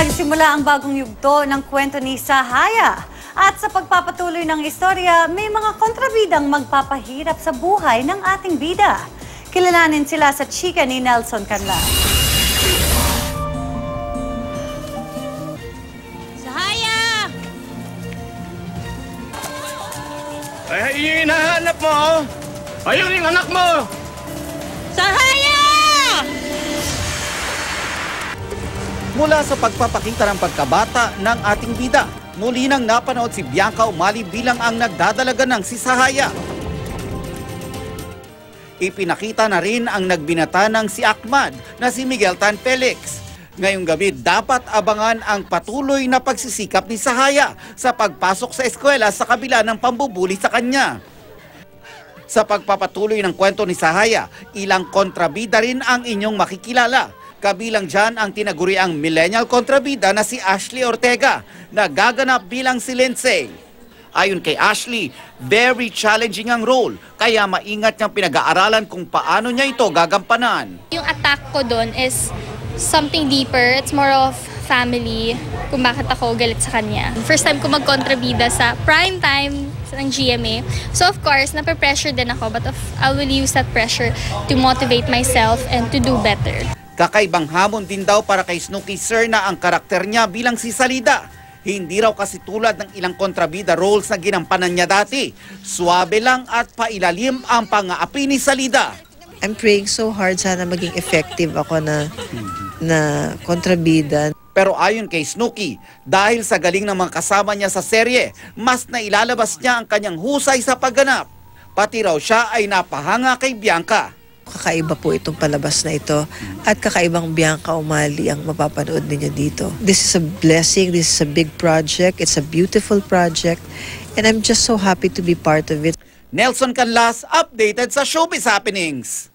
Nagsimula ang bagong yugto ng kwento ni Sahaya. At sa pagpapatuloy ng istorya, may mga kontrabidang magpapahirap sa buhay ng ating bida. Kilalanin sila sa chika ni Nelson Canlas. Sahaya! Ay, yung hinahanap mo, oh. Ayun yung anak mo. Sahaya! Mula sa pagpapakita ng pagkabata ng ating bida, muli nang napanood si Bianca Umali bilang ang nagdadalaga ng si Sahaya. Ipinakita na rin ang nagbinata ng si Ahmad na si Miguel Tan Felix. Ngayong gabi, dapat abangan ang patuloy na pagsisikap ni Sahaya sa pagpasok sa eskwela sa kabila ng pambubuli sa kanya. Sa pagpapatuloy ng kwento ni Sahaya, ilang kontrabida rin ang inyong makikilala. Kabilang dyan ang tinaguriang millennial kontrabida na si Ashley Ortega na gaganap bilang si Lindsay. Ayon kay Ashley, very challenging ang role kaya maingat niyang pinag-aaralan kung paano niya ito gagampanan. Yung attack ko doon is something deeper. It's more of family, kung bakit ako galit sa kanya. First time ko magkontrabida sa prime time ng GMA. So of course, nape-pressure din ako, but I will use that pressure to motivate myself and to do better. Kakaibang hamon din daw para kay Snooki Serna ang karakter niya bilang si Salida. Hindi raw kasi tulad ng ilang kontrabida roles na ginampanan niya dati. Suwabe lang at pailalim ang pang-aapi ni Salida. I'm praying so hard sana maging effective ako na kontrabida. Pero ayon kay Snooki, dahil sa galing ng mga kasama niya sa serye, mas nailalabas niya ang kanyang husay sa pagganap. Pati raw siya ay napahanga kay Bianca. Kakaiba po itong palabas na ito at kakaibang Bianca Umali ang mapapanood ninyo dito. This is a blessing, this is a big project, it's a beautiful project and I'm just so happy to be part of it. Nelson Canlas, updated sa Showbiz Happenings.